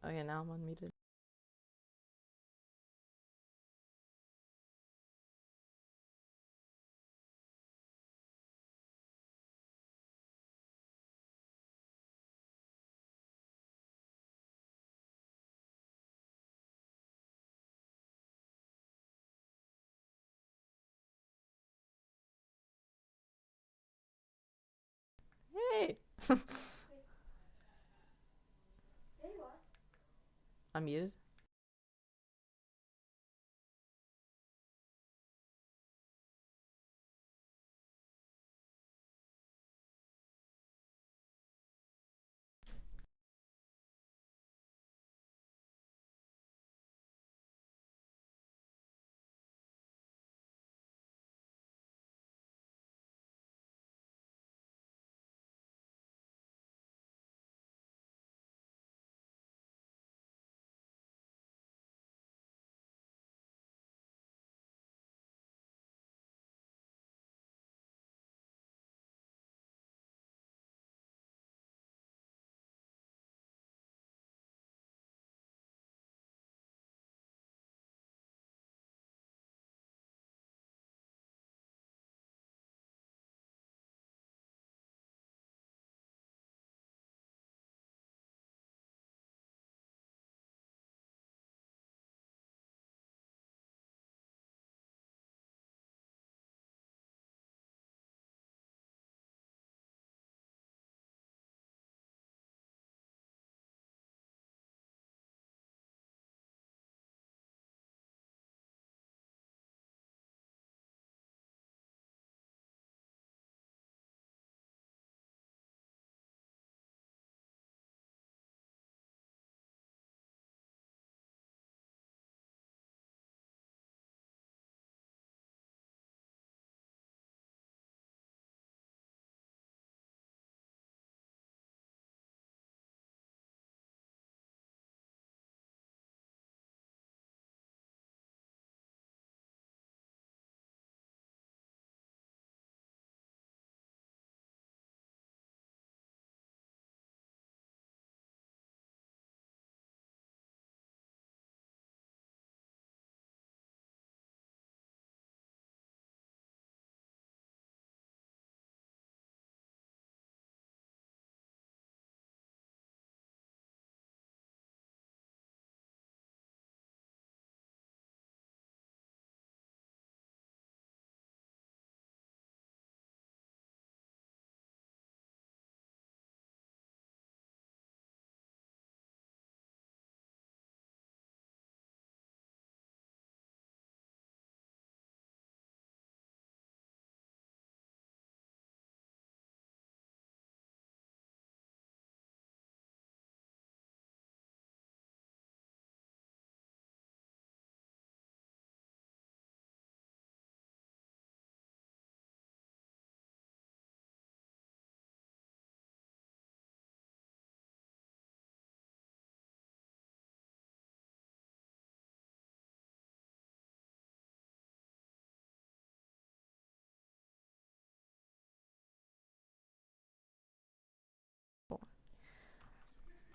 Okay, now I'm unmuted. Hey! I'm muted.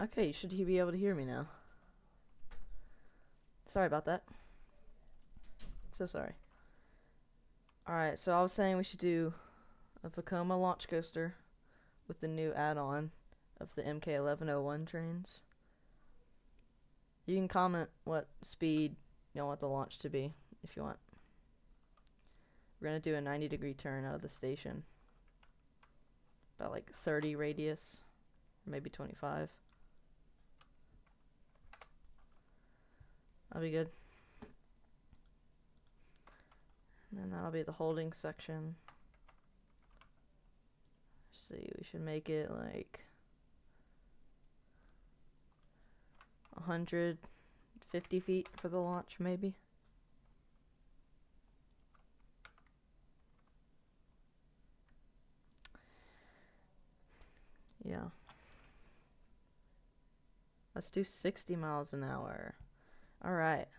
Okay, should he be able to hear me now? Sorry about that. So sorry. Alright, so I was saying we should do a Vekoma launch coaster with the new add-on of the MK1101 trains. You can comment what speed you want the launch to be, if you want. We're gonna do a 90-degree turn out of the station. About like 30 radius, maybe 25. That'll be good. And then that'll be the holding section. Let's see, we should make it like 150 feet for the launch, maybe. Yeah. Let's do 60 miles an hour. Alright.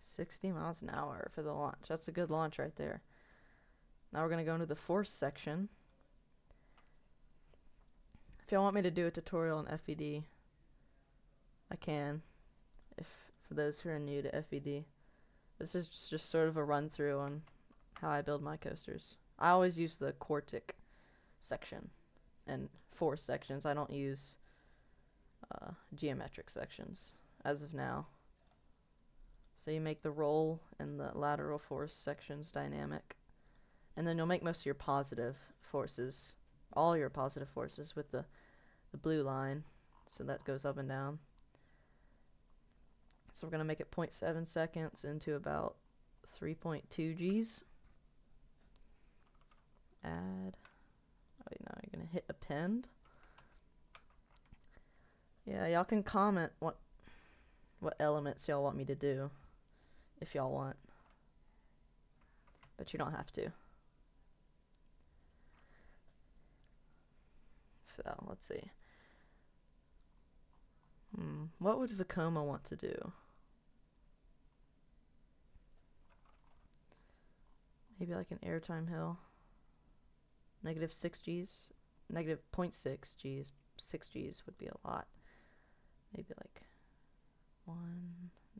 60 miles an hour for the launch. That's a good launch right there. Now we're going to go into the force section. If y'all want me to do a tutorial on FVD, I can. If for those who are new to FVD, this is just sort of a run through on how I build my coasters. I always use the quartic section and force sections. I don't use geometric sections as of now. So you make the roll and the lateral force sections dynamic, and then you'll make most of your positive forces, all your positive forces, with the blue line, so that goes up and down. So we're going to make it 0.7 seconds into about 3.2 Gs. Add. Oh, now you're going to hit append. Yeah, y'all can comment what elements y'all want me to do, if y'all want. But you don't have to. So, let's see. What would Vekoma want to do? Maybe like an airtime hill. Negative 6 Gs. Negative 0.6 Gs. 6 Gs would be a lot. Maybe like 1.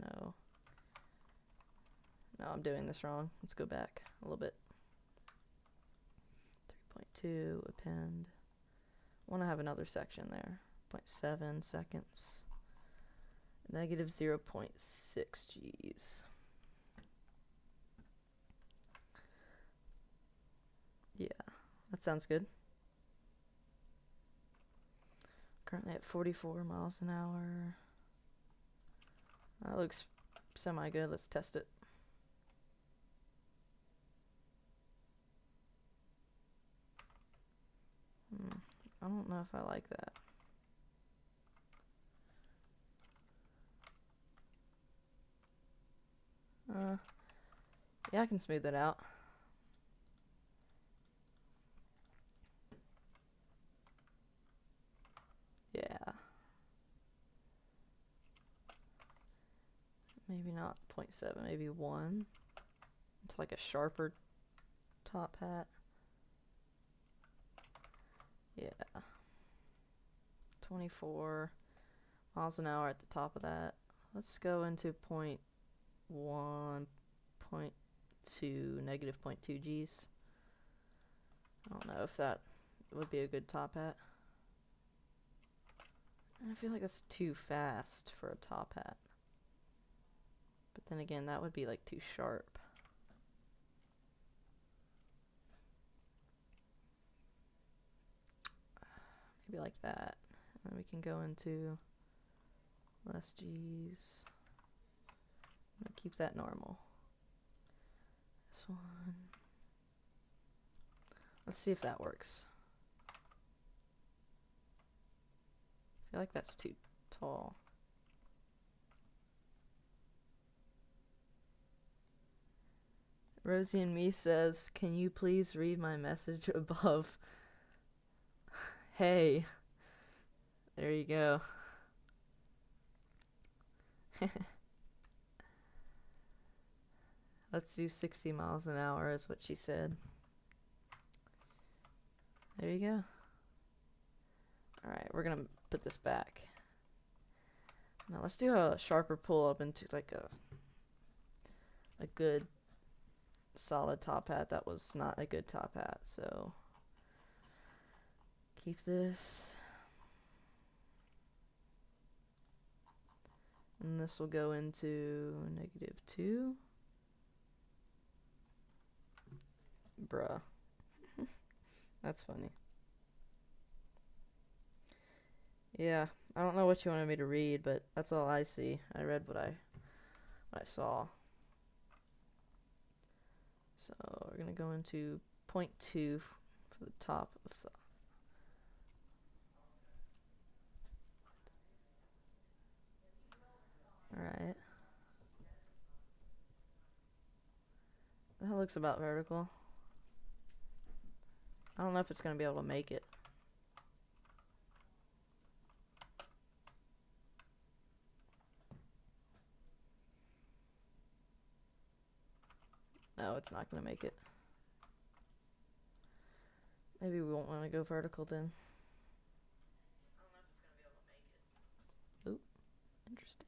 No. No, I'm doing this wrong. Let's go back a little bit. 3.2, append. I want to have another section there. 0.7 seconds. Negative 0.6 Gs. Yeah, that sounds good. Currently at 44 miles an hour. That looks semi-good. Let's test it. I don't know if I like that. Yeah, I can smooth that out. Yeah. Maybe not 0.7, maybe 1. It's like a sharper top hat. Yeah. 24 miles an hour at the top of that. Let's go into 0.1, 0.2, negative 0.2 Gs. I don't know if that would be a good top hat. I feel like that's too fast for a top hat. But then again, that would be like too sharp. Maybe like that. And then we can go into less Gs. I'm gonna keep that normal. This one. Let's see if that works. I feel like that's too tall. Rosie and Me says, "Can you please read my message above?" Hey. There you go. Let's do 60 miles an hour is what she said. There you go. Alright, we're gonna put this back. Now let's do a sharper pull up into like a good solid top hat. That was not a good top hat, so keep this. And this will go into -2. Bruh. That's funny. Yeah, I don't know what you wanted me to read, but that's all I see. I read what I saw. So we're gonna go into 0.2 for the top of the. Alright. That looks about vertical. I don't know if it's gonna be able to make it. No, it's not gonna make it. Maybe we won't want to go vertical then. Interesting.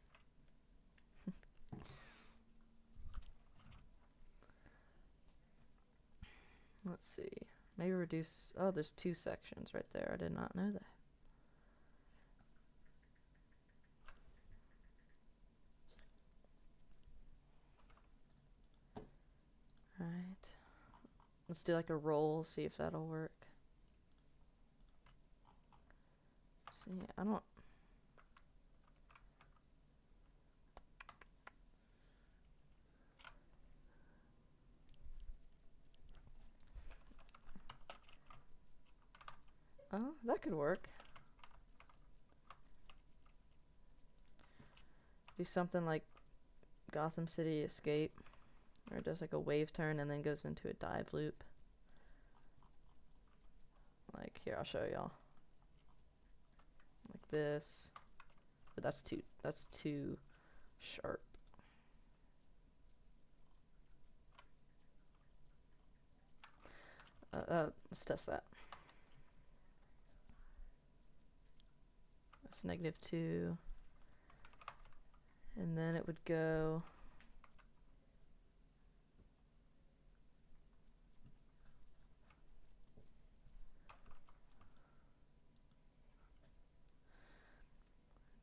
Let's see. Maybe reduce... Oh, there's 2 sections right there. I did not know that. Right. Let's do like a roll, see if that'll work. See, I don't... Oh, that could work. Do something like Gotham City Escape, where it does like a wave turn and then goes into a dive loop. Like, here, I'll show y'all. Like this. But that's too sharp. Let's test that. That's -2. And then it would go...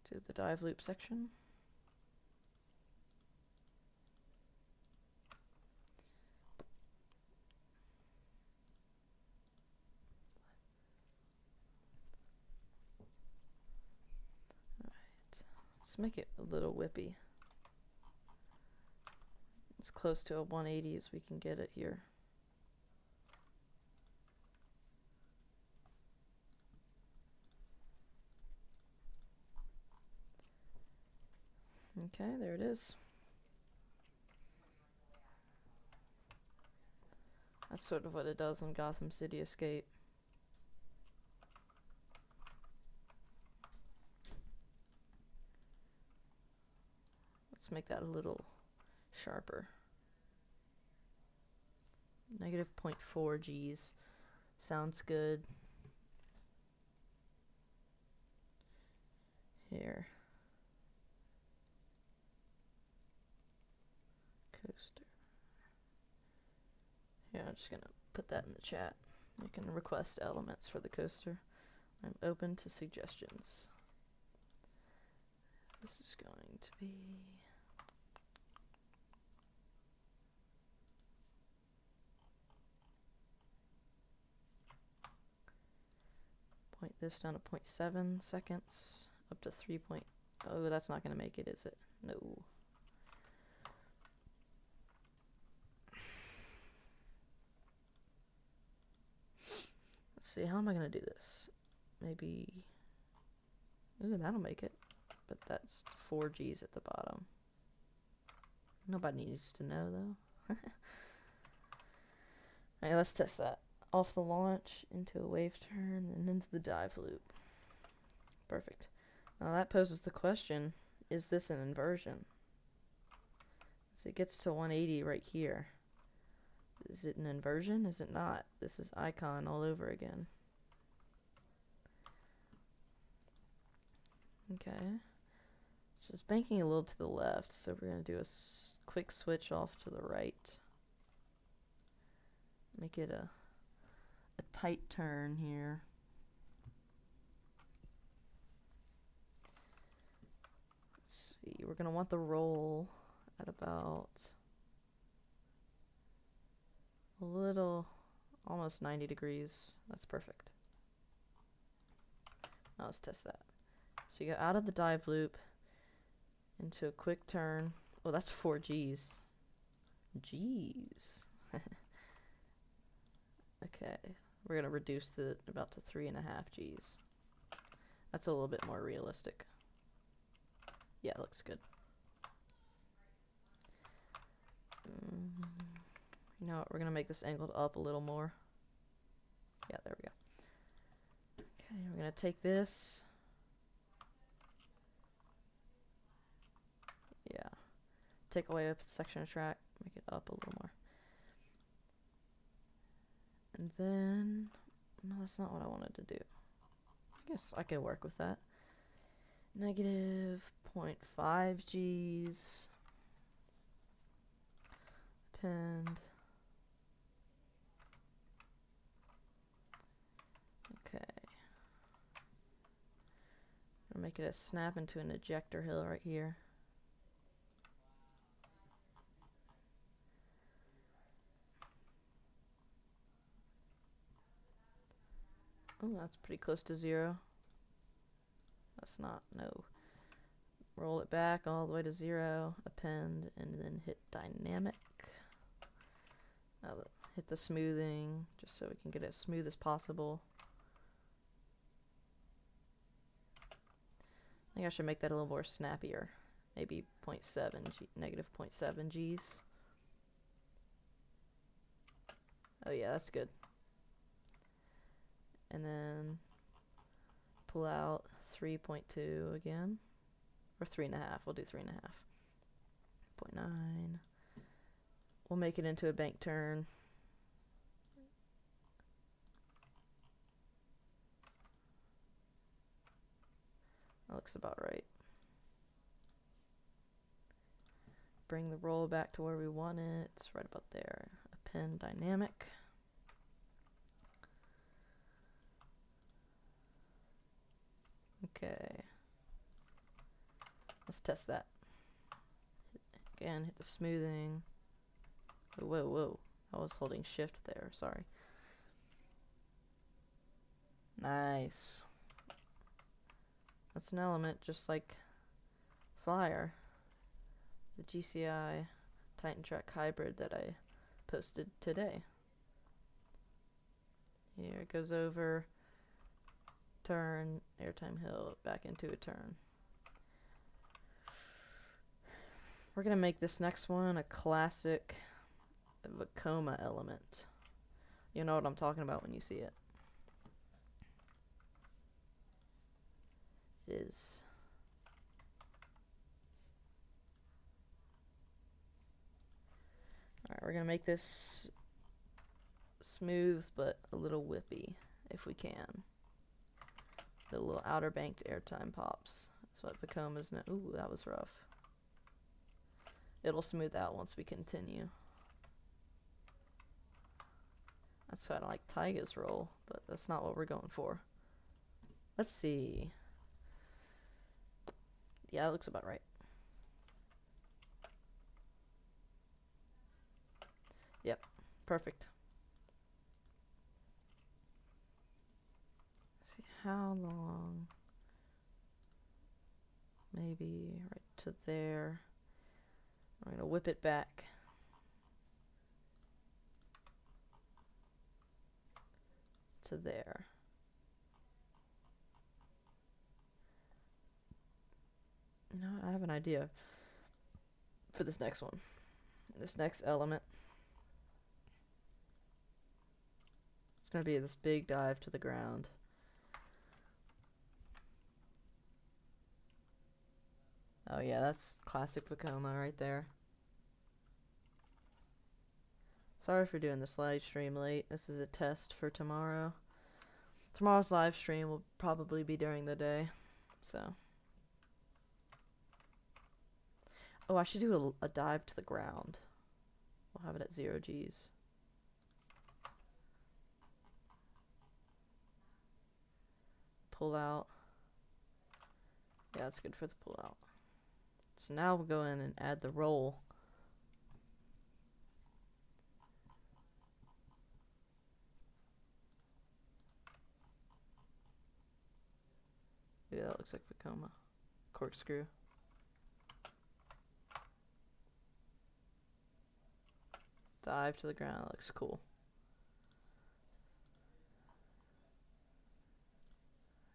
to the dive loop section. Alright, let's make it a little whippy. As close to a 180 as we can get it here. Okay, there it is. That's sort of what it does on Gotham City Escape. Let's make that a little sharper. -0.4 Gs. Sounds good. Here. Coaster. Yeah, I'm just gonna put that in the chat. You can request elements for the coaster. I'm open to suggestions. This is going to be... point this down to 0.7 seconds, up to 3. Oh, that's not going to make it, is it? No. Let's see, how am I going to do this? Maybe... Ooh, that'll make it. But that's 4 Gs at the bottom. Nobody needs to know, though. Alright, let's test that. Off the launch, into a wave turn, and into the dive loop. Perfect. Now that poses the question, is this an inversion? So it gets to 180 right here. Is it an inversion? Is it not? This is icon all over again. Okay. So it's banking a little to the left, so we're going to do a quick switch off to the right. Make it a tight turn here. Let's see, we're going to want the roll at about a little, almost 90 degrees. That's perfect. Now let's test that. So you go out of the dive loop into a quick turn. Oh, that's 4 Gs. Gs. Okay, we're going to reduce the about to 3.5 Gs. That's a little bit more realistic. Yeah, it looks good. You know what, we're going to make this angled up a little more. Yeah, there we go. Okay, we're going to take this. Yeah. Take away a section of track, make it up a little more. And then, no, that's not what I wanted to do. I guess I can work with that. Negative 0.5 Gs. Append. Okay. I'll make it a snap into an ejector hill right here. Oh, that's pretty close to 0. That's not, no. Roll it back all the way to 0, append, and then hit dynamic. Now hit the smoothing, just so we can get it as smooth as possible. I think I should make that a little more snappier. Maybe 0.7 G, negative 0.7 Gs. Oh yeah, that's good. And then pull out 3.2 again. Or 3.5. We'll do 3.5. 0.9. We'll make it into a bank turn. That looks about right. Bring the roll back to where we want it. It's right about there. Append dynamic. Okay. Let's test that. Again, hit the smoothing. Whoa, whoa. I was holding shift there, sorry. Nice. That's an element just like Flyer. The GCI Titan Track Hybrid that I posted today. Here it goes over, turn, airtime hill, back into a turn. We're going to make this next one a classic Vekoma element. You know what I'm talking about when you see it. It is. Alright, we're going to make this smooth but a little whippy if we can. The little outer banked airtime pops. That's what Vekoma's now. Ooh, that was rough. It'll smooth out once we continue. That's kind of like Taiga's roll, but that's not what we're going for. Let's see. Yeah, that looks about right. Yep, perfect. Let's see how long. Maybe right to there. I'm going to whip it back. To there. You know, I have an idea for this next one. This next element. It's going to be this big dive to the ground. Oh yeah, that's classic Vekoma right there. Sorry for doing this live stream late. This is a test for tomorrow. Tomorrow's live stream will probably be during the day, so. Oh, I should do a dive to the ground. We'll have it at 0 Gs. Pull out. Yeah, that's good for the pull out. So now we'll go in and add the roll. Yeah, that looks like Vekoma. Corkscrew. Dive to the ground. That looks cool.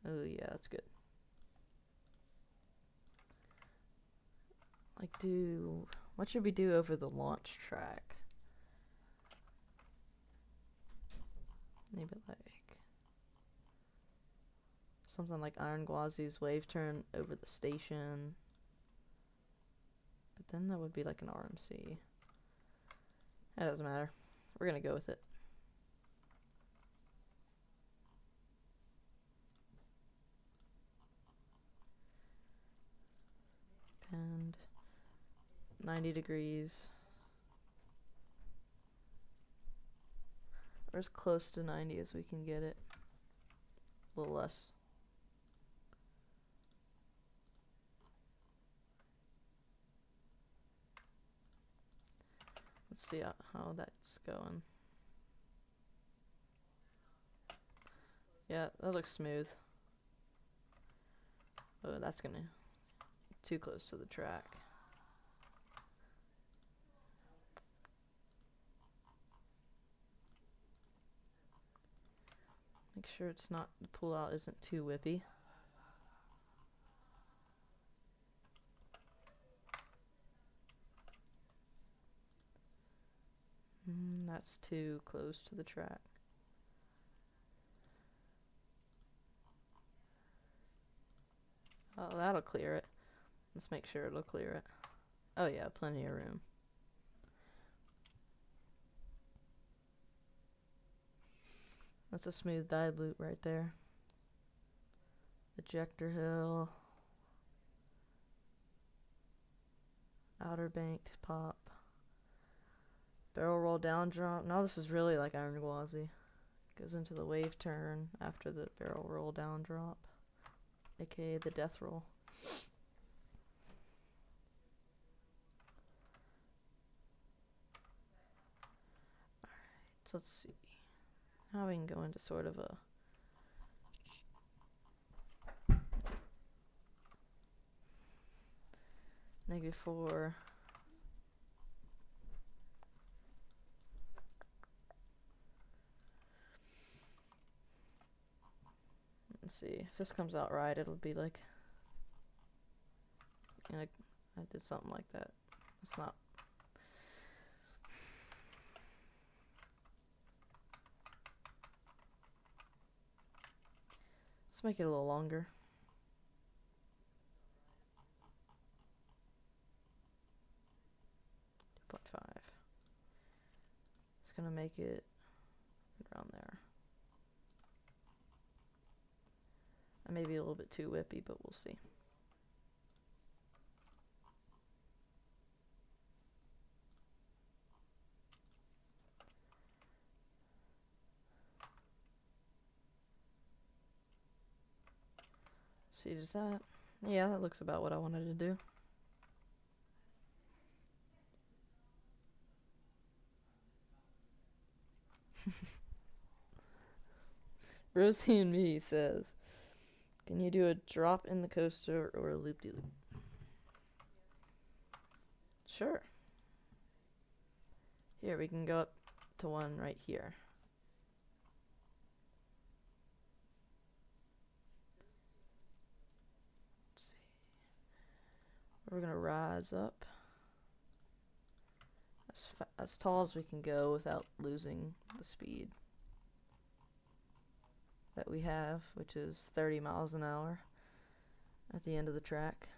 Oh yeah, that's good. Like what should we do over the launch track? Maybe like something like Iron Gwazi's wave turn over the station. But then that would be like an RMC. That doesn't matter. We're gonna go with it. 90 degrees. Or as close to 90 as we can get it. A little less. Let's see how that's going. Yeah, that looks smooth. Oh, that's gonna too close to the track. Make sure it's not, the pull out isn't too whippy. That's too close to the track. Oh, that'll clear it. Let's make sure it'll clear it. Oh yeah, plenty of room. That's a smooth dyed loop right there. Ejector hill. Outer banked pop. Barrel roll down drop. Now this is really like iron gwazi. Goes into the wave turn after the barrel roll down drop, aka the death roll. Alright, so let's see. Now we can go into sort of a -4. Let's see, if this comes out right, it'll be like, you know, I did something like that. It's not. Let's make it a little longer. It's gonna make it around there. I may be a little bit too whippy, but we'll see. See, does that? Yeah, that looks about what I wanted to do. Rosie and Me says, can you do a drop in the coaster or a loop-de-loop? Sure. Here, we can go up to one right here. Let's see. We're gonna rise up as tall as we can go without losing the speed that we have, which is 30 miles an hour at the end of the track.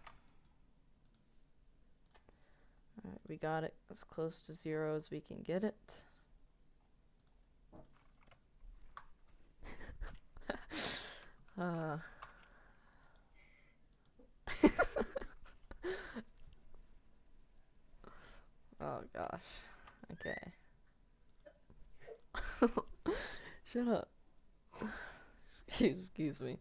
Alright, we got it as close to 0 as we can get it. Oh gosh. Okay. Shut up. Excuse me.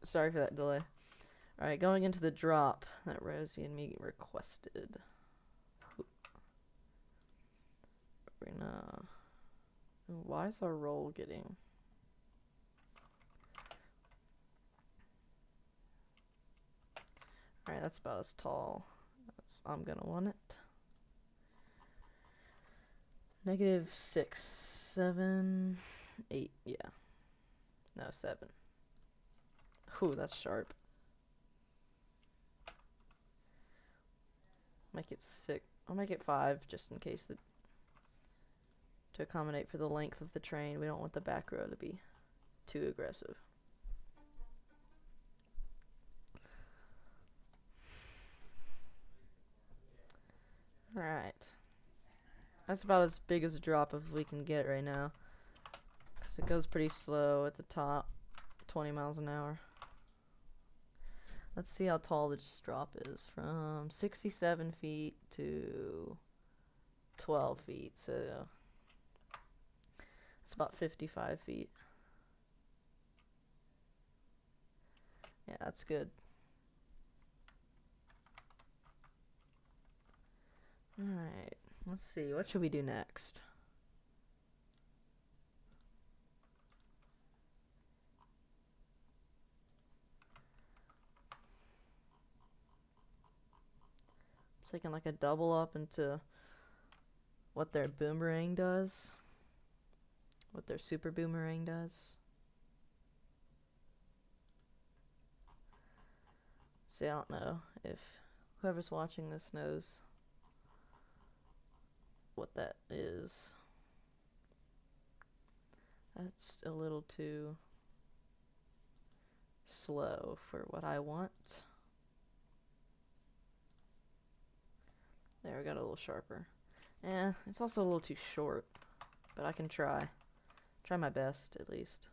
Sorry for that delay. Alright, going into the drop that Rosie and Me requested. We're gonna... Why is our roll getting... Alright, that's about as tall as I'm gonna want it. -6, 7, 8, yeah. No, 7. Ooh, that's sharp. Make it 6. I'll make it 5 just in case to accommodate for the length of the train. We don't want the back row to be too aggressive. Alright. That's about as big as a drop as we can get right now. Because it goes pretty slow at the top. 20 miles an hour. Let's see how tall this drop is. From 67 feet to 12 feet. So it's about 55 feet. Yeah, that's good. Alright, let's see. What should we do next? Taking like a double up into what their boomerang does. What their super boomerang does. See, I don't know if whoever's watching this knows what that is. That's a little too slow for what I want. There, we got a little sharper. Eh, it's also a little too short, but I can try. Try my best, at least.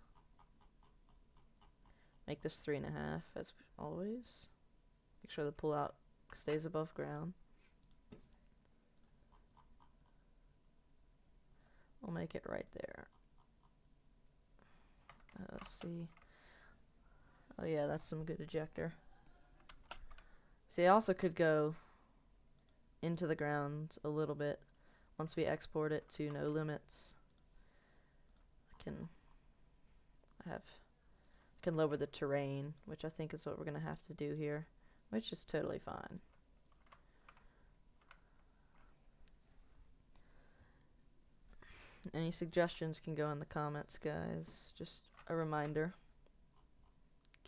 Make this 3.5, as always. Make sure the pull-out stays above ground. We'll make it right there. Let's see. Oh yeah, that's some good ejector. See, I also could go into the ground a little bit once we export it to no limits. I can lower the terrain, which I think is what we're gonna have to do here, which is totally fine. Any suggestions can go in the comments, guys. Just a reminder.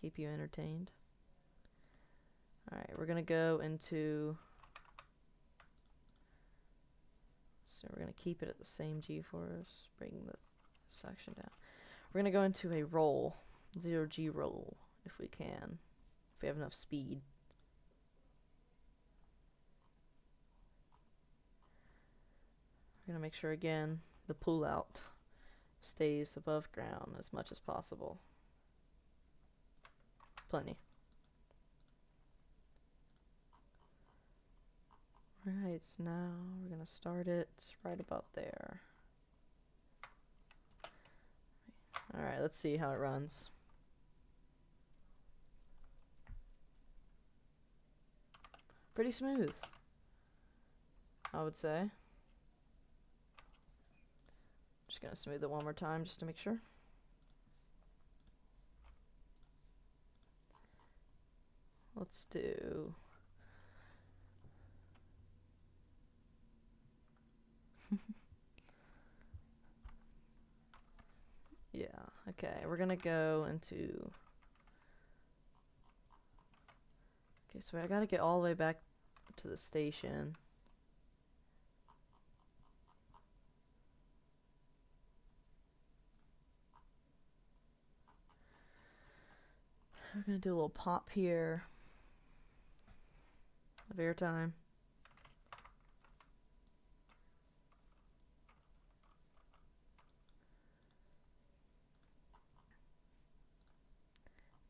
Keep you entertained. Alright, we're gonna go into... So we're going to keep it at the same G-force, bring the section down. We're going to go into a roll, 0G roll, if we can, if we have enough speed. We're going to make sure, again, the pull-out stays above ground as much as possible. Plenty. Alright, now we're going to start it right about there. Alright, let's see how it runs. Pretty smooth, I would say. Just going to smooth it one more time just to make sure. Let's do... Yeah, okay, we're gonna go into... Okay, so I gotta get all the way back to the station. We're gonna do a little pop here of airtime.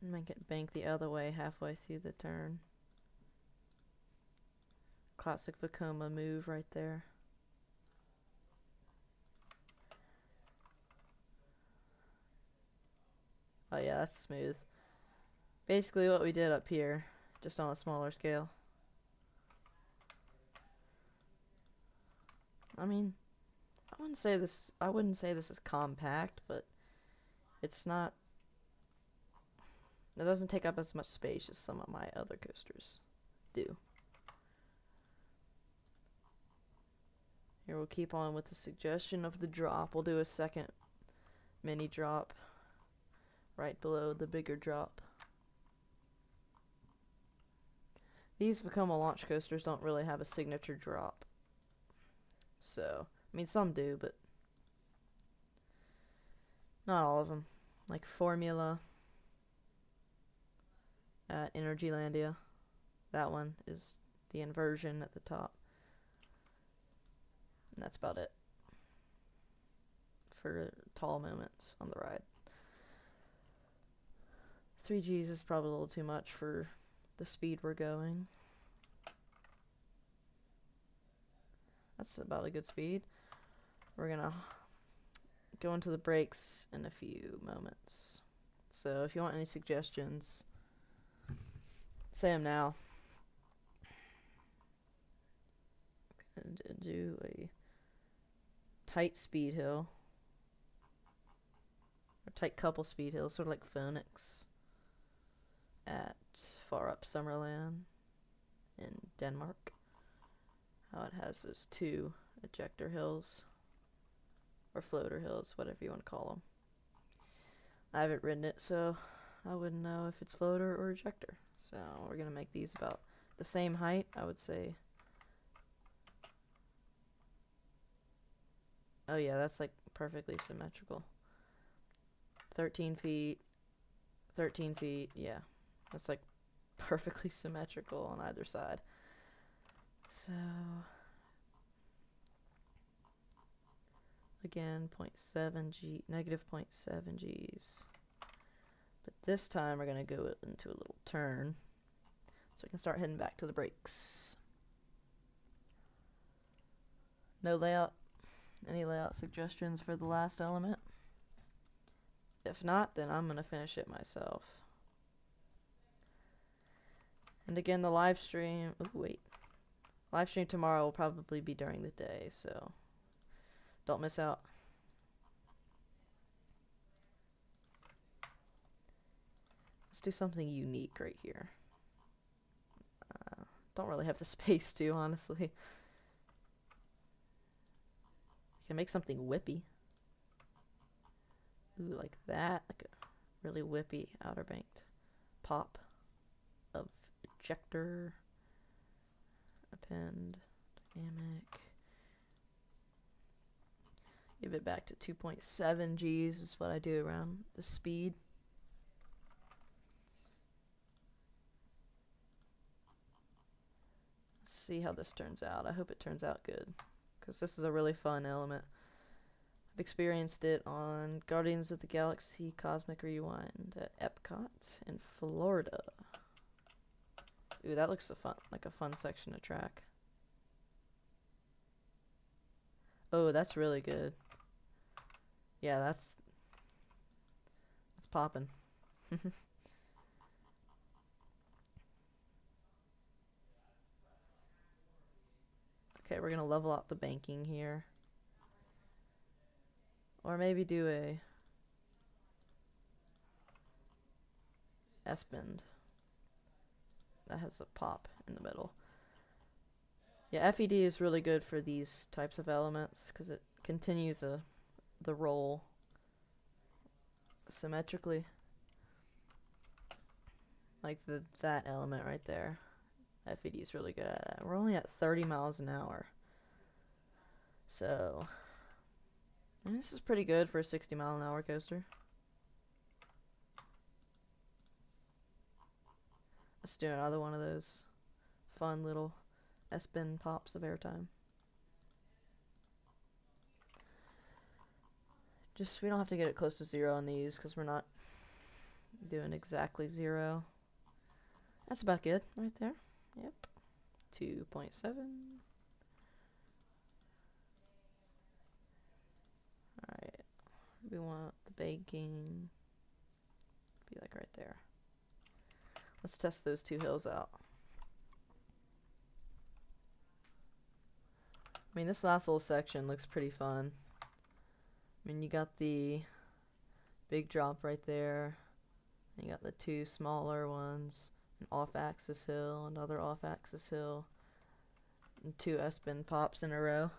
And make it bank the other way halfway through the turn. Classic Vekoma move right there. Oh yeah, that's smooth. Basically what we did up here, just on a smaller scale. I mean, I wouldn't say this is compact, but it's not... It doesn't take up as much space as some of my other coasters do. Here we'll keep on with the suggestion of the drop. We'll do a second mini drop right below the bigger drop. These Vekoma launch coasters don't really have a signature drop. So, I mean some do, but not all of them. Like Formula at Energylandia. That one is the inversion at the top. And that's about it for tall moments on the ride. 3Gs is probably a little too much for the speed we're going. That's about a good speed. We're gonna go into the brakes in a few moments. So if you want any suggestions, say them now. And do a tight speed hill, or tight couple speed hills, sort of like Phoenix at Far Up Summerland in Denmark. How it has those two ejector hills, or floater hills, whatever you want to call them. I haven't ridden it, so I wouldn't know if it's floater or ejector. So we're gonna make these about the same height, I would say. Oh yeah, that's like perfectly symmetrical. 13 feet, 13 feet, yeah. That's like perfectly symmetrical on either side. So, again, negative 0.7 Gs. But this time we're going to go into a little turn, so we can start heading back to the brakes. No layout. Any layout suggestions for the last element? If not, then I'm going to finish it myself. And again, the live stream... Oh, wait. Live stream tomorrow will probably be during the day, so don't miss out. Let's do something unique right here. Don't really have the space to, honestly. Can make something whippy. Ooh, like that. Like a really whippy outer banked pop of ejector. Append. Dynamic. Give it back to 2.7 Gs is what I do around the speed. Let's see how this turns out. I hope it turns out good, because this is a really fun element. I've experienced it on Guardians of the Galaxy Cosmic Rewind at Epcot in Florida. Ooh, that looks like a fun section of track. Oh, that's really good. Yeah, that's poppin'. Okay, we're gonna level out the banking here. Or maybe do a S-bend that has a pop in the middle. Yeah, FVD is really good for these types of elements because it continues the roll symmetrically. Like that element right there. FVD is really good at that. We're only at 30 miles an hour. So, this is pretty good for a 60-mile-an-hour coaster. Let's do another one of those fun little S-bend pops of airtime. Just, we don't have to get it close to 0 on these because we're not doing exactly 0. That's about good right there. Yep. 2.7. Alright. We want the baking to be like right there. Let's test those two hills out. I mean, this last little section looks pretty fun. I mean, you got the big drop right there. You got the two smaller ones. An off-axis hill, another off-axis hill, and two S-bend pops in a row.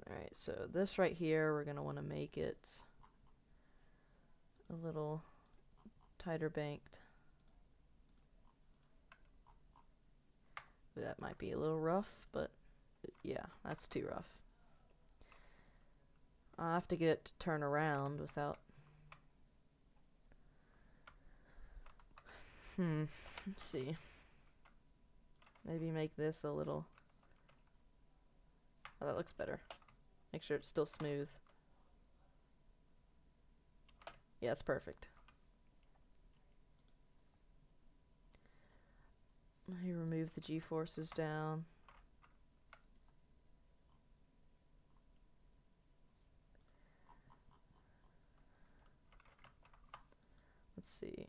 Alright, so this right here, we're going to want to make it a little tighter banked. That might be a little rough, but yeah, that's too rough. I have to get it to turn around without... let's see. Maybe make this a little Oh, that looks better. Make sure it's still smooth. Yeah, it's perfect. Let me remove the G-forces down. Let's see.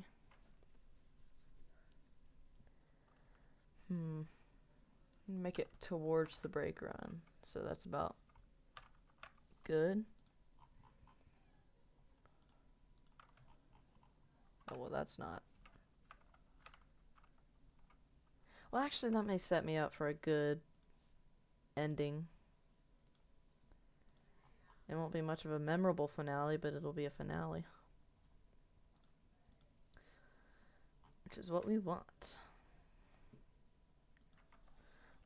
Make it towards the brake run. So that's about good. Oh, well, that's not. Well, actually, that may set me up for a good ending. It won't be much of a memorable finale, but it'll be a finale. Which is what we want.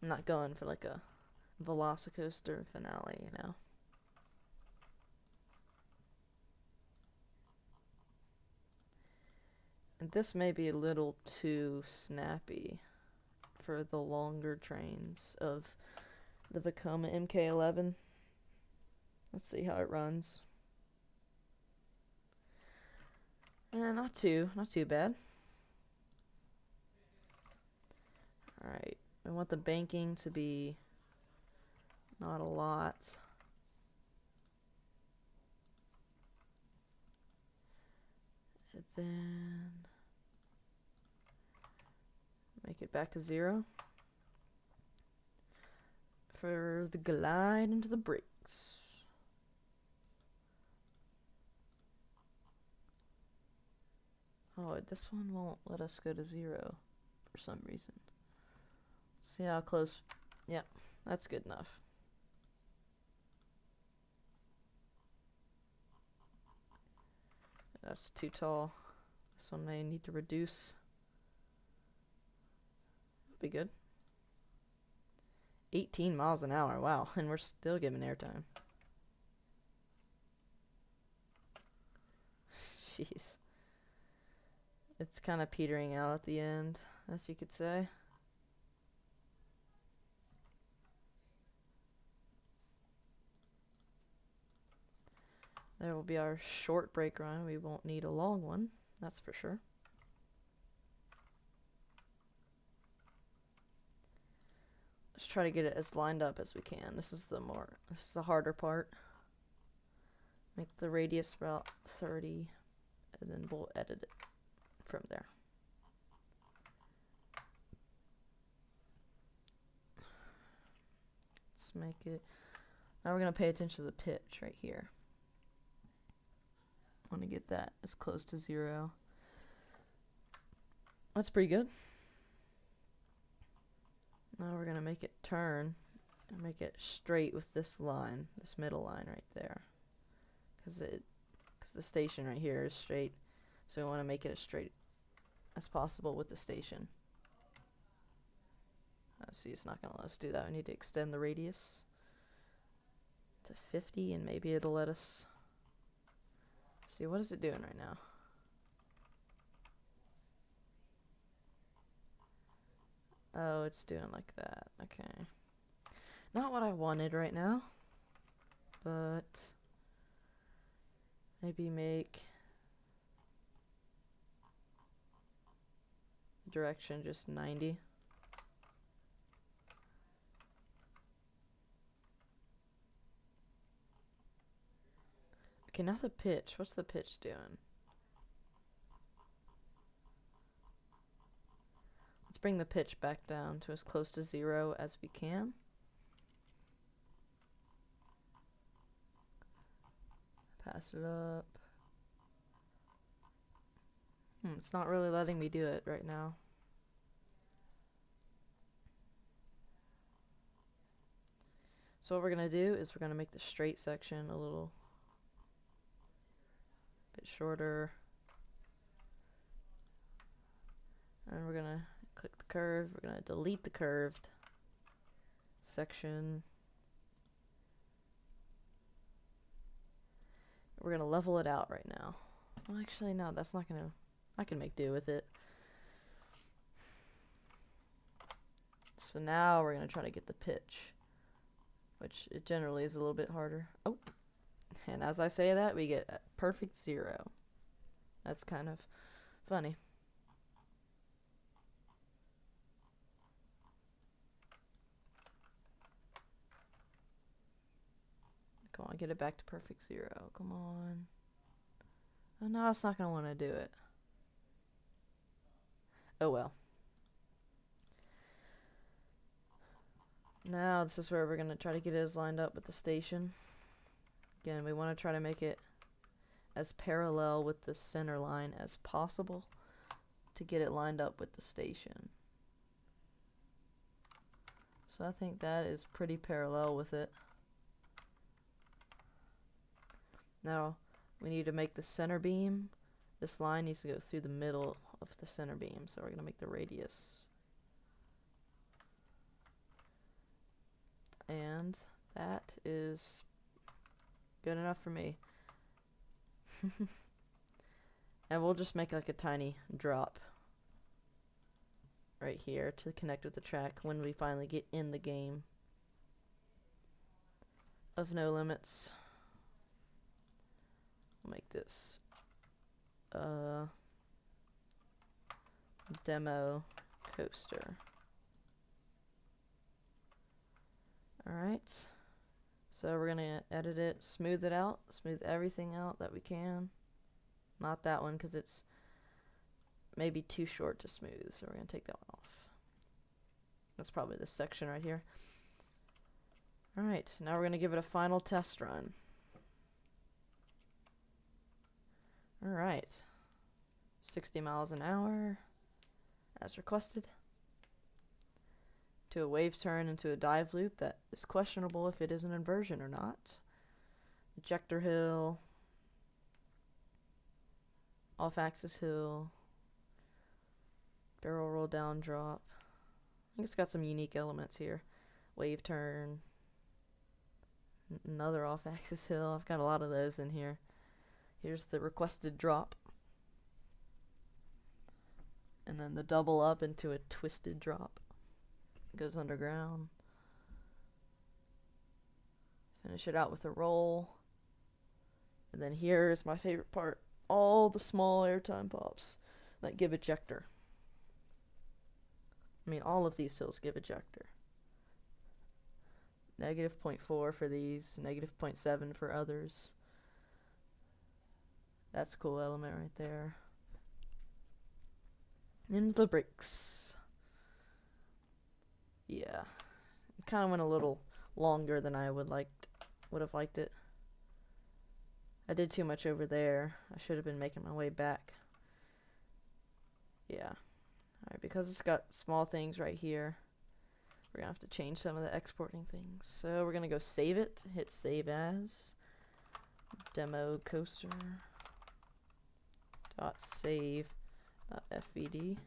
I'm not going for like a Velocicoaster finale, you know. And this may be a little too snappy for the longer trains of the Vekoma MK11. Let's see how it runs. Not too bad. Alright, I want the banking to be not a lot. And then make it back to 0 for the glide into the brakes. Oh, this one won't let us go to 0 for some reason. See how close. Yep, that's good enough. That's too tall. This one may need to reduce. Be good. 18 miles an hour, wow, and we're still giving airtime. Jeez. It's kind of petering out at the end, as you could say. There will be our short brake run. We won't need a long one, that's for sure. Let's try to get it as lined up as we can. This is the harder part. Make the radius about 30, and then we'll edit it from there. Let's make it. Now we're going to pay attention to the pitch right here. I want to get that as close to 0. That's pretty good. Now we're going to make it turn and make it straight with this line, this middle line right there. Because the station right here is straight, so we want to make it as straight as possible with the station. See, it's not going to let us do that. We need to extend the radius to 50, and maybe it'll let us. See, what is it doing right now? Oh, it's doing like that. Okay. Not what I wanted right now, but maybe make direction just 90. Okay, now the pitch. What's the pitch doing? Let's bring the pitch back down to as close to 0 as we can. Pass it up. It's not really letting me do it right now. So what we're going to do is we're going to make the straight section a little bit shorter. And we're going to click the curve. We're going to delete the curved section. We're going to level it out right now. Well, actually, no, that's not going to. I can make do with it. So now we're going to try to get the pitch which it generally is a little bit harder. Oh, and as I say that, we get a perfect 0. That's kind of funny. Come on, get it back to perfect 0. Come on. Oh, no, it's not going to want to do it. Oh, well. Now, this is where we're going to try to get it as lined up with the station. Again, we want to try to make it as parallel with the center line as possible to get it lined up with the station. So I think that is pretty parallel with it. Now, we need to make the center beam. This line needs to go through the middle of the center beam, so we're going to make the radius. And that is good enough for me. And we'll just make like a tiny drop right here to connect with the track when we finally get in the game of No Limits. We'll make this demo coaster. Alright, so we're going to edit it, smooth it out, smooth everything out that we can. Not that one because it's maybe too short to smooth, so we're going to take that one off. That's probably this section right here. Alright, now we're going to give it a final test run. Alright, 60 miles an hour as requested. To a waves turn into a dive loop that is questionable if it is an inversion or not. Ejector hill, off axis hill, barrel roll down drop. I think it's got some unique elements here. Wave turn, another off axis hill. I've got a lot of those in here. Here's the requested drop. And then the double up into a twisted drop. Goes underground. Finish it out with a roll. And then here is my favorite part. All the small airtime pops that give ejector. I mean, all of these hills give ejector. Negative 0.4 for these, negative 0.7 for others. That's a cool element right there. And the brakes. Yeah, it kind of went a little longer than I would have liked it. I did too much over there. I should have been making my way back. Yeah. Alright, because it's got small things right here, we're going to have to change some of the exporting things. So we're going to go save it, hit save as, demo coaster, .save, .fvd.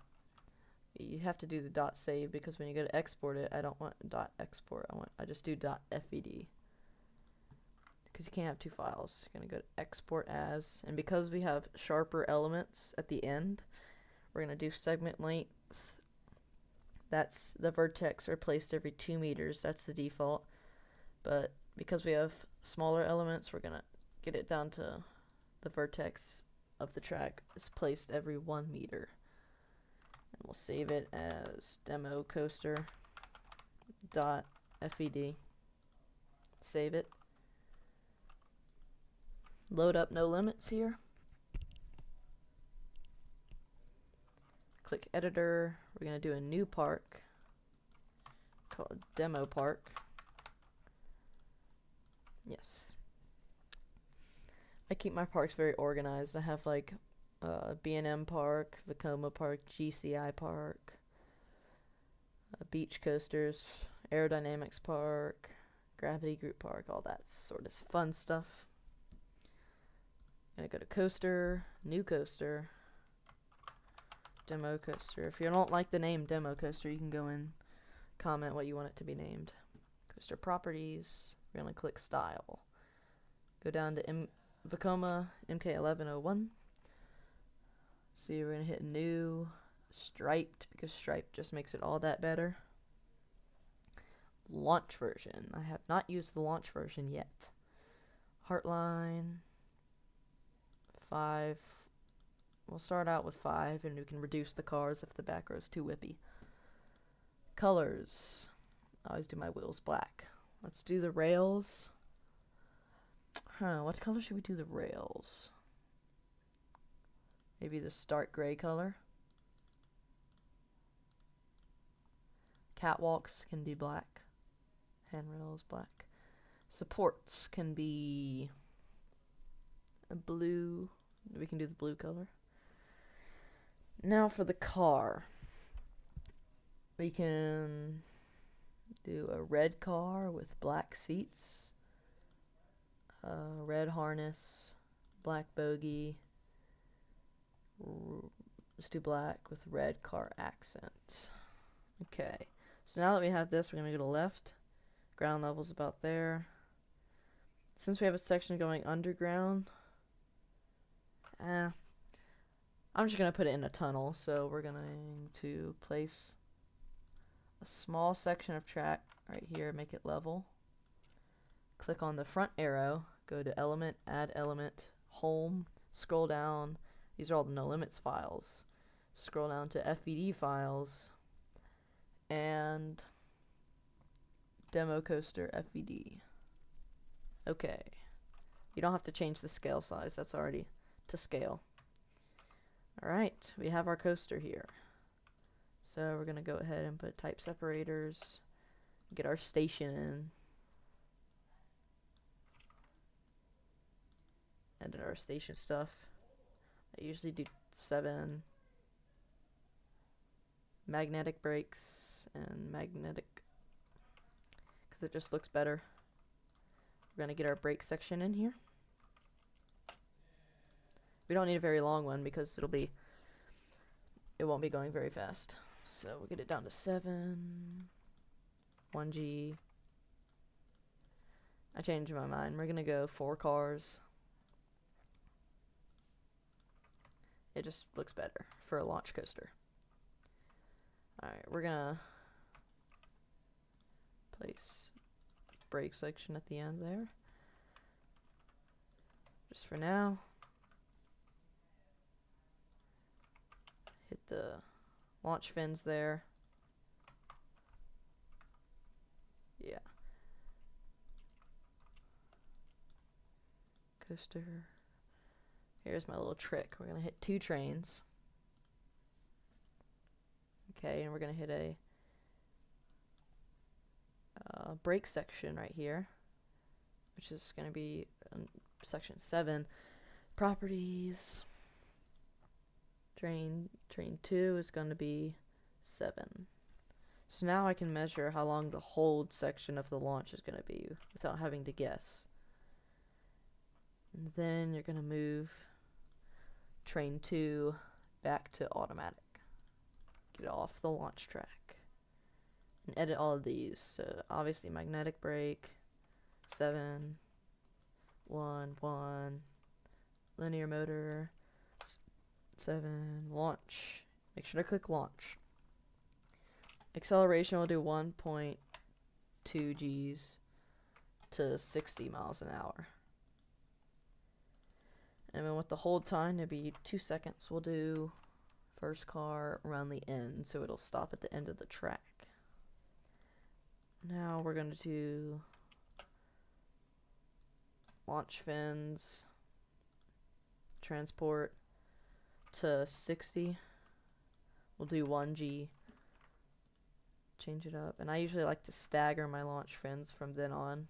You have to do the dot save because when you go to export it, I don't want dot export. I just do dot FVD because you can't have two files. You're gonna go to export as, and because we have sharper elements at the end, we're gonna do segment length. That's the vertex are placed every 2 meters. That's the default. But because we have smaller elements, we're gonna get it down to the vertex of the track is placed every 1 meter. And we'll save it as demo coaster dot FVD. Save it. Load up No Limits here. Click editor. We're going to do a new park called demo park. Yes. I keep my parks very organized. I have like B&M Park, Vekoma Park, GCI Park, Beach Coasters, Aerodynamics Park, Gravity Group Park, all that sort of fun stuff. Gonna go to coaster, new coaster, demo coaster. If you don't like the name demo coaster, you can go in, comment what you want it to be named. Coaster properties, we're gonna click style. Go down to Vekoma MK1101. See, we're going to hit new, striped, because striped just makes it all that better. launch version. I have not used the launch version yet. Heartline 5. We'll start out with 5, and we can reduce the cars if the back row is too whippy. Colors. I always do my wheels black. Let's do the rails. What color should we do the rails? Maybe this dark gray color. Catwalks can be black. Handrails black. Supports can be a blue. We can do the blue color. Now for the car. We can do a red car with black seats. Red harness. Black bogie. Let's do black with red car accent. Okay. So now that we have this, we're going to go to left. Ground level's about there. Since we have a section going underground, I'm just going to put it in a tunnel. So we're going to place a small section of track right here, make it level. Click on the front arrow, go to element, add element, home, scroll down. These are all the no limits files. Scroll down to FVD files and demo coaster FVD. Okay. You don't have to change the scale size, that's already to scale. Alright, we have our coaster here. So we're going to go ahead and put type separators, get our station in, edit our station stuff. I usually do 7 magnetic brakes and magnetic because it just looks better. We're going to get our brake section in here. We don't need a very long one because it won't be going very fast. So we'll get it down to 7, 1G. I changed my mind. We're going to go 4 cars. It just looks better for a launch coaster. Alright, we're gonna place brake section at the end there. Just for now. Hit the launch fins there. Yeah. Coaster. Here's my little trick. We're going to hit 2 trains. Okay, and we're going to hit a brake section right here, which is going to be section 7. Properties. Train 2 is going to be 7. So now I can measure how long the hold section of the launch is going to be without having to guess. And then you're going to move train 2 back to automatic. Get it off the launch track. And edit all of these. So obviously magnetic brake, 7, 1, 1, linear motor, 7, launch. Make sure to click launch. Acceleration will do 1.2 Gs to 60 miles an hour. And then with the hold time, it'll be 2 seconds. We'll do first car around the end, so it'll stop at the end of the track. Now we're going to do launch fins, transport to 60. We'll do 1G. Change it up. And I usually like to stagger my launch fins from then on.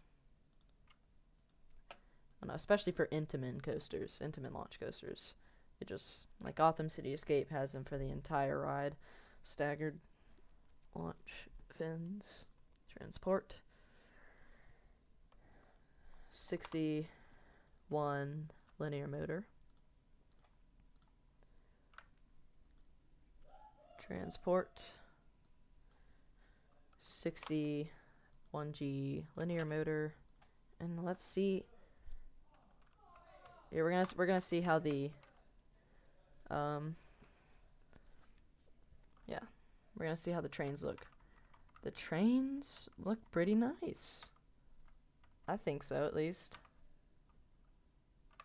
I know, especially for Intamin coasters, Intamin launch coasters. It just, like Gotham City Escape has them for the entire ride. Staggered launch fins. Transport. 61 linear motor. Transport. 61G linear motor. And let's see. Yeah, we're gonna see how the yeah, we're gonna see how the trains look. The trains look pretty nice. I think so, at least. I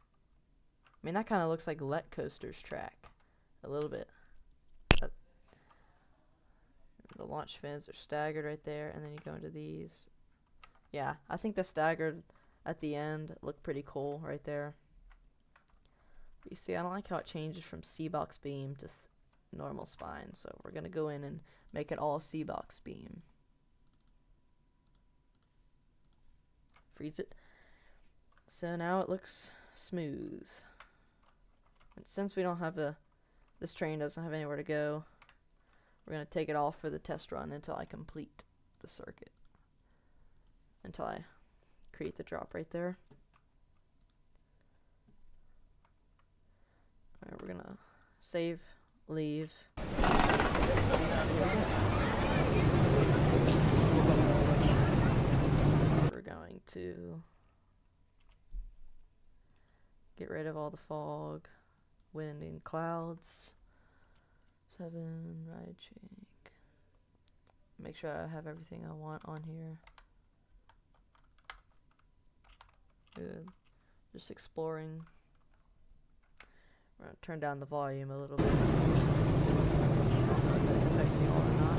mean, that kind of looks like Let Coaster's track. A little bit. The launch fins are staggered right there, and then you go into these. Yeah, I think the staggered at the end look pretty cool right there. But you see, I don't like how it changes from C-box beam to normal spine, so we're going to go in and make it all C-box beam. Freeze it. So now it looks smooth. And since we don't have this train doesn't have anywhere to go, we're going to take it off for the test run until I complete the circuit. Until I create the drop right there. Alright, we're going to save, leave. We're going to get rid of all the fog, wind, and clouds. 7, ride shake. Make sure I have everything I want on here. Good. Just exploring. We're gonna turn down the volume a little bit. I don't know if it affects you all or not.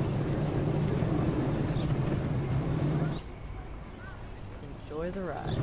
Enjoy the ride.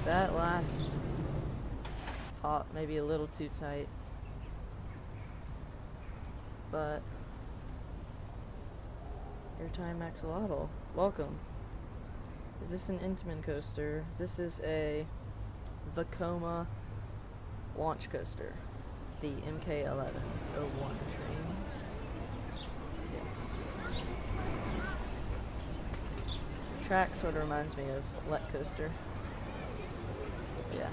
That last hop maybe a little too tight, but airtime axolotl, welcome. Is this an Intamin coaster? This is a Vekoma launch coaster, the MK1101 trains. Yes. The track sort of reminds me of Let Coaster. Yeah.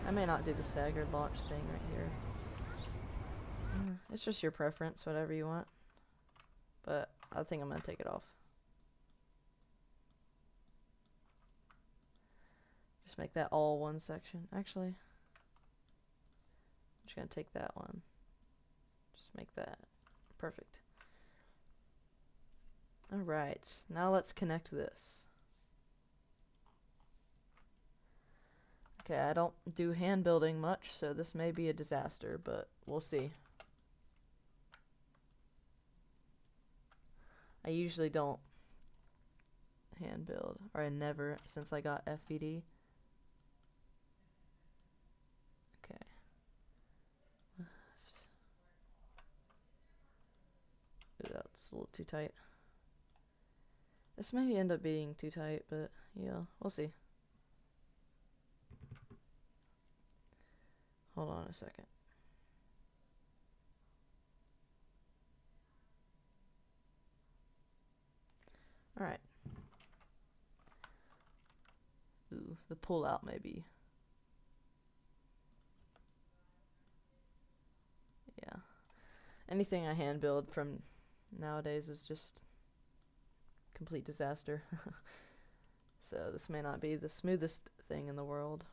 I may not do the staggered launch thing right here. It's just your preference, whatever you want. But I think I'm going to take it off. Just make that all one section. Actually, I'm just going to take that one. Just make that perfect. Alright, now let's connect this. Okay, I don't do hand building much, so this may be a disaster, but we'll see. I usually don't hand build, or I never since I got FVD. Okay. Ooh, that's a little too tight. This may end up being too tight, but yeah, we'll see. Hold on a second. Alright. Ooh, the pull out maybe. Yeah. Anything I hand build from nowadays is just complete disaster. So this may not be the smoothest thing in the world.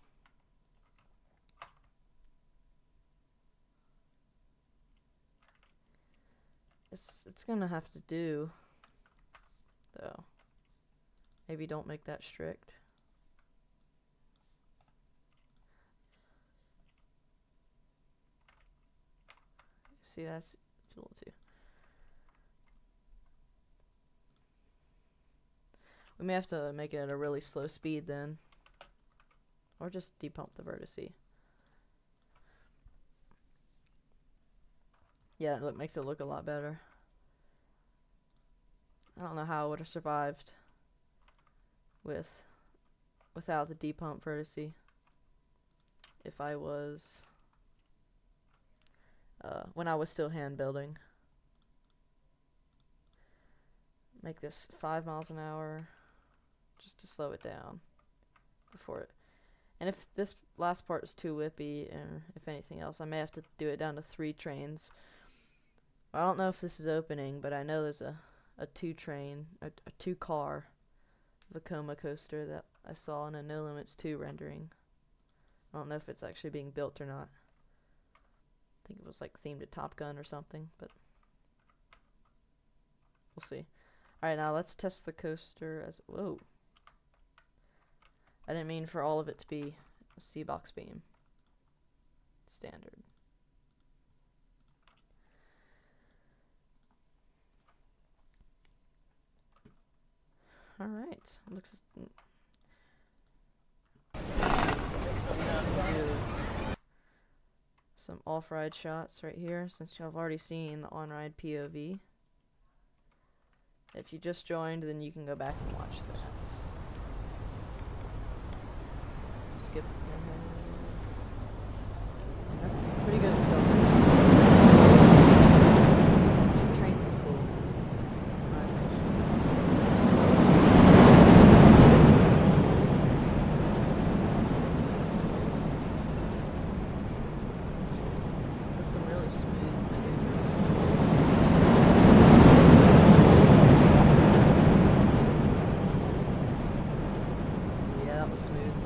It's gonna have to do, though. Maybe don't make that strict. See, it's a little too. We may have to make it at a really slow speed then. Or just depump the vertice. Yeah, it makes it look a lot better. I don't know how I would have survived without the depump vertice if I was when I was still hand building. Make this 5 miles an hour just to slow it down before it. And if this last part is too whippy, and if anything else, I may have to do it down to 3 trains. I don't know if this is opening, but I know there's a 2-car Vekoma coaster that I saw in a No Limits 2 rendering. I don't know if it's actually being built or not. I think it was like themed to Top Gun or something, but we'll see. Alright, now let's test the coaster as... Whoa. I didn't mean for all of it to be a C-box beam. Standard. Alright. Looks... do some off-ride shots right here, since y'all have already seen the on-ride POV. If you just joined, then you can go back and watch that. Skip ahead. That's pretty good acceleration. Trains are cool. There's some really smooth maneuvers. Yeah, that was smooth.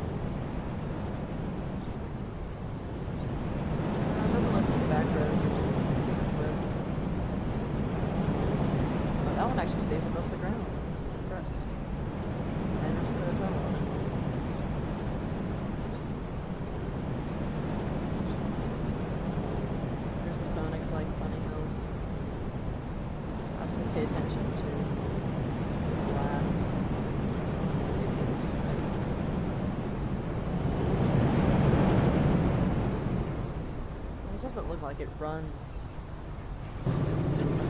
It doesn't look like the back road gets too much whip. But that one actually stays above the ground. I'm impressed. I didn't have to put a tunnel on it. There's the Phoenix like bunny hills. I have to pay attention to this last. Maybe a little too tight. It doesn't look like it runs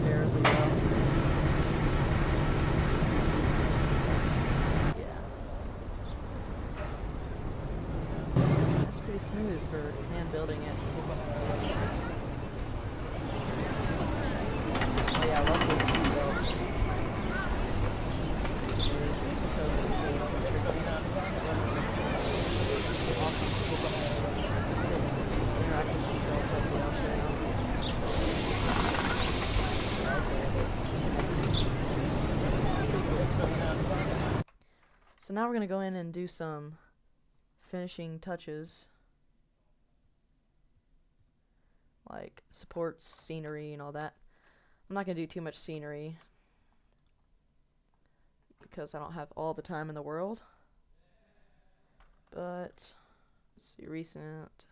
terribly well. Yeah. That's pretty smooth for hand building it. Oh yeah, I love those seatbelts. Awesome. Interactive seatbelts right there, I'll show you. So now we're going to go in and do some finishing touches, like supports, scenery, and all that. I'm not going to do too much scenery because I don't have all the time in the world. But let's see, recent.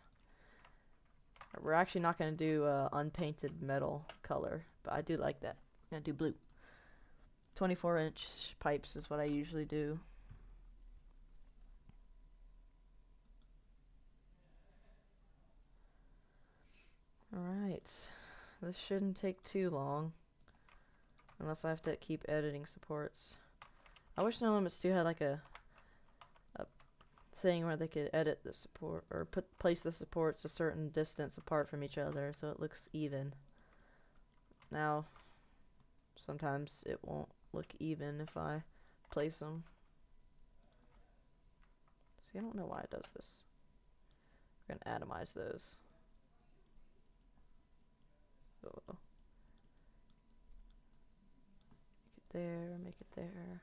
We're actually not going to do unpainted metal color, but I do like that. I'm going to do blue. 24-inch pipes is what I usually do. Alright, this shouldn't take too long, unless I have to keep editing supports. I wish No Limits 2 had like a thing where they could edit the support, or place the supports a certain distance apart from each other so it looks even. Now, sometimes it won't look even if I place them. See, I don't know why it does this. We're gonna atomize those. Uh-oh. Make it there, make it there.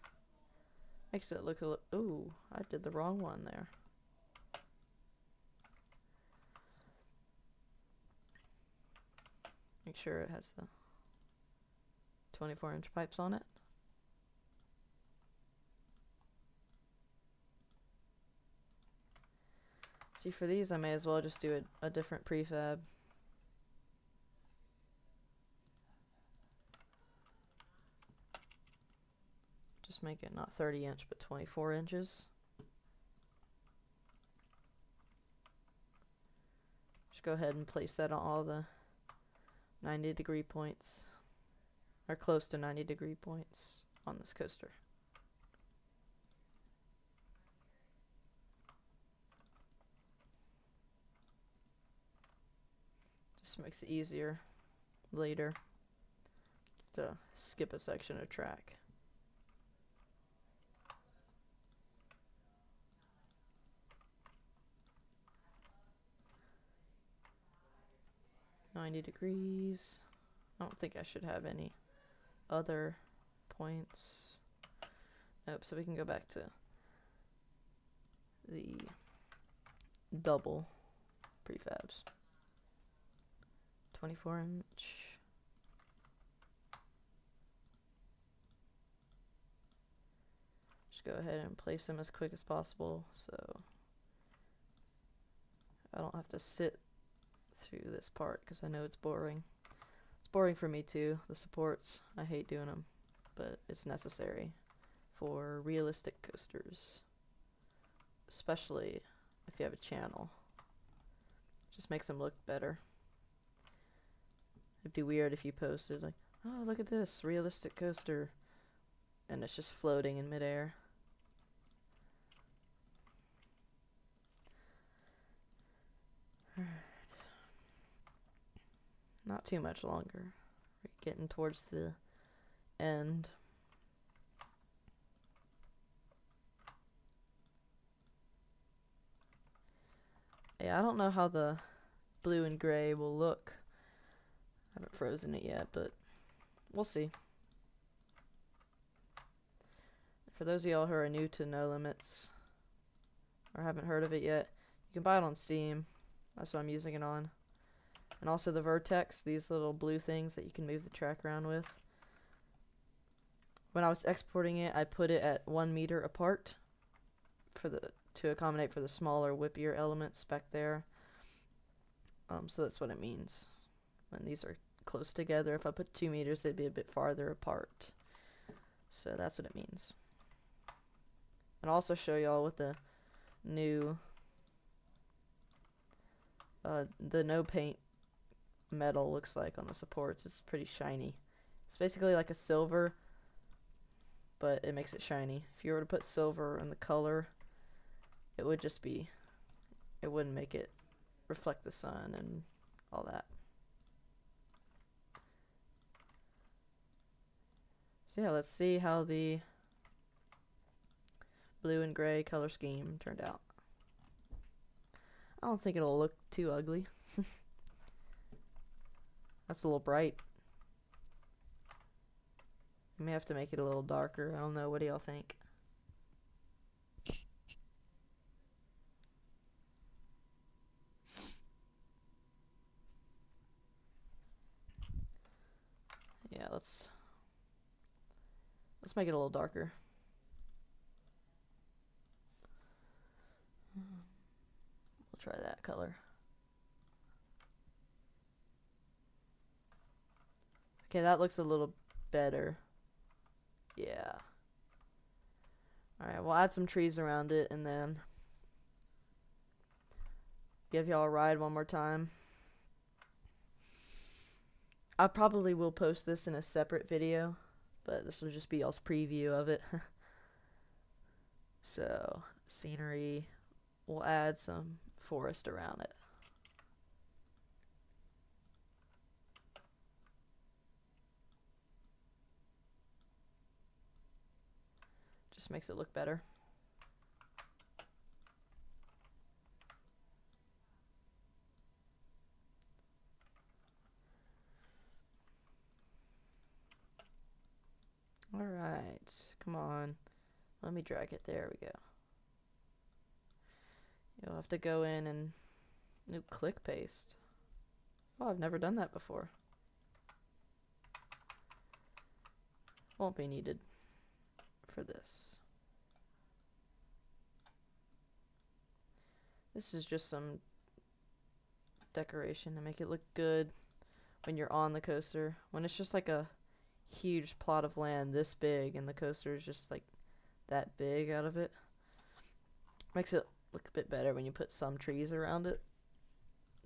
Makes it look a little... Ooh, I did the wrong one there. Make sure it has the 24-inch pipes on it. See, for these I may as well just do a different prefab. Just make it not 30 inch, but 24 inches. Just go ahead and place that on all the 90-degree points, or close to 90-degree points on this coaster. Just makes it easier later to skip a section of track. $90. I don't think I should have any other points. Nope, so we can go back to the double prefabs. 24 inch. Just go ahead and place them as quick as possible so I don't have to sit through this part because I know it's boring. It's boring for me too, the supports. I hate doing them, but it's necessary for realistic coasters, especially if you have a channel. Just makes them look better. It'd be weird if you posted like, oh, look at this realistic coaster, and it's just floating in midair. Alright. Not too much longer. We're getting towards the end. Yeah, I don't know how the blue and gray will look. I haven't frozen it yet, but we'll see. For those of y'all who are new to No Limits or haven't heard of it yet, you can buy it on Steam. That's what I'm using it on. And also the Vertex, these little blue things that you can move the track around with. When I was exporting it, I put it at 1 meter apart to accommodate for the smaller, whippier elements back there. So that's what it means. When these are close together, if I put 2 meters, they'd be a bit farther apart. So that's what it means. And I'll also show y'all what the new the no paint metal looks like on the supports. It's pretty shiny. It's basically like a silver, but it makes it shiny. If you were to put silver in the color, it would just be, it wouldn't make it reflect the sun and all that. So yeah, let's see how the blue and gray color scheme turned out. I don't think it'll look too ugly. That's a little bright. You may have to make it a little darker. I don't know. What do y'all think? Yeah, let's make it a little darker. We'll try that color. Okay, that looks a little better. Yeah. Alright, we'll add some trees around it and then give y'all a ride one more time. I probably will post this in a separate video, but this will just be y'all's preview of it. So, scenery, we'll add some forest around it. Just makes it look better. Alright, come on. Let me drag it. There we go. You'll have to go in and click paste. Oh, I've never done that before. Won't be needed for this. This is just some decoration to make it look good when you're on the coaster. When it's just like a huge plot of land this big, and the coaster is just like that big out of it. Makes it look a bit better when you put some trees around it.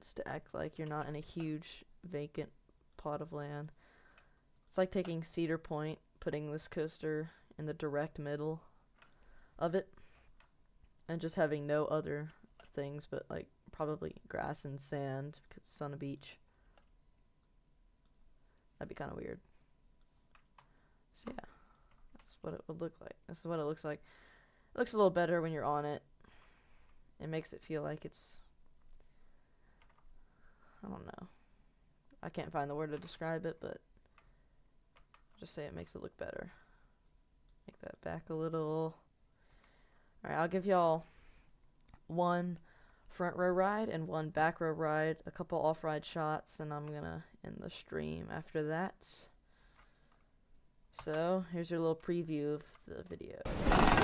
Just to act like you're not in a huge vacant plot of land. It's like taking Cedar Point, putting this coaster in the direct middle of it, and just having no other things but like probably grass and sand because it's on a beach. That'd be kind of weird. So yeah, that's what it would look like. This is what it looks like. It looks a little better when you're on it. It makes it feel like it's, I don't know. I can't find the word to describe it, but I'll just say it makes it look better. Make that back a little. Alright, I'll give y'all one front row ride and one back row ride, a couple off-ride shots, and I'm gonna end the stream after that. So, here's your little preview of the video. Alright. I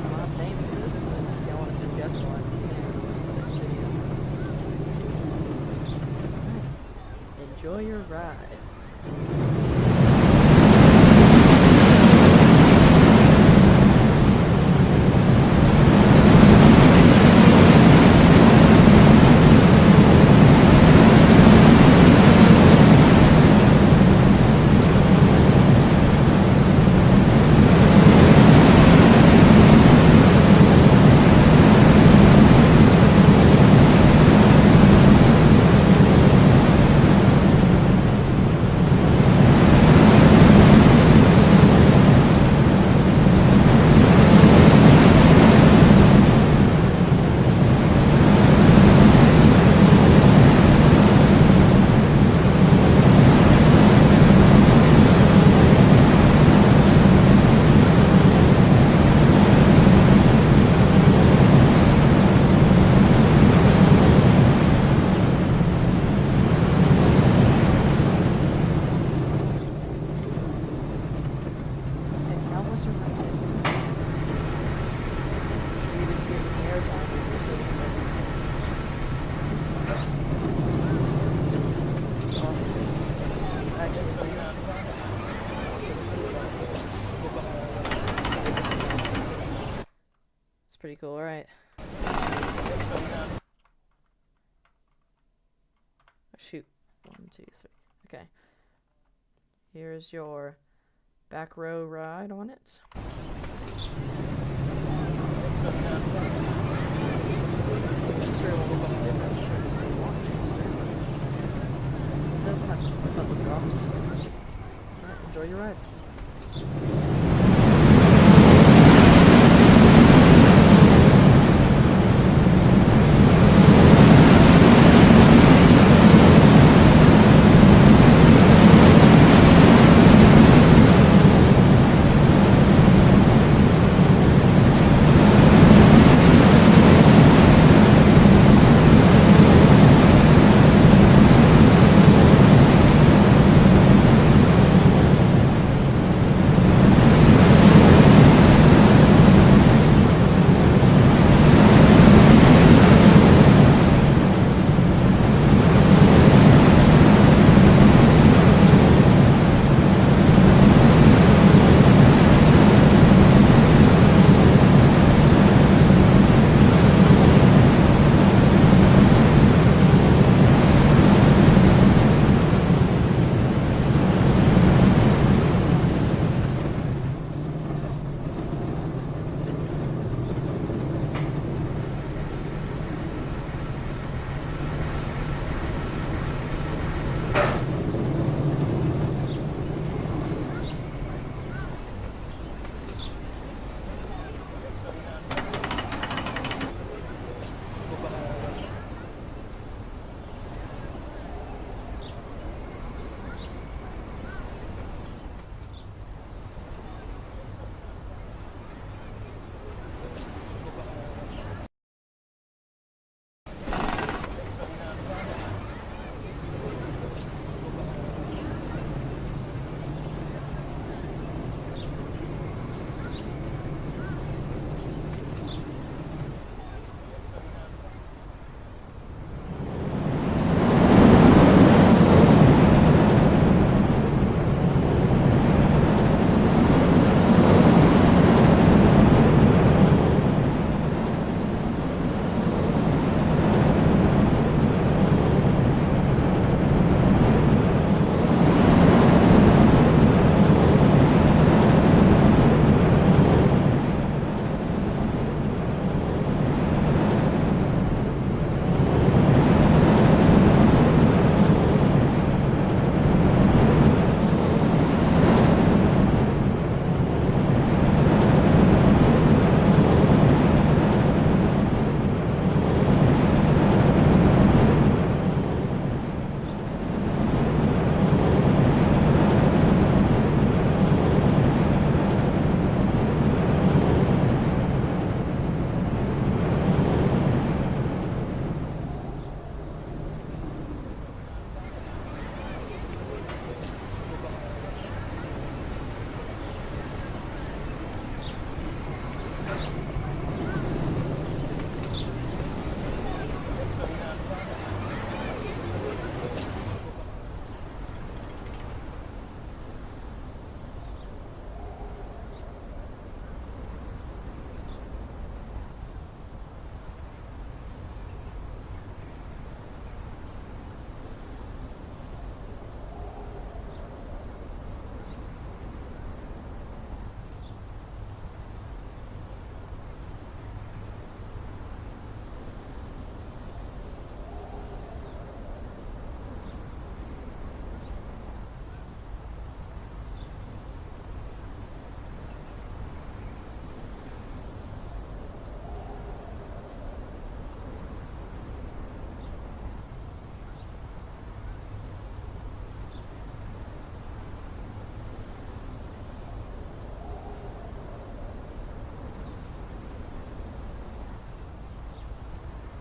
don't have a name for this, but if y'all want to suggest one, you can. Enjoy your ride. It's pretty cool, alright. Oh, shoot. 1, 2, 3. Okay. Here's your back row ride on it. I'm sure it won't look too different because it's a launch coaster. It does have a couple drops. Alright, enjoy your ride.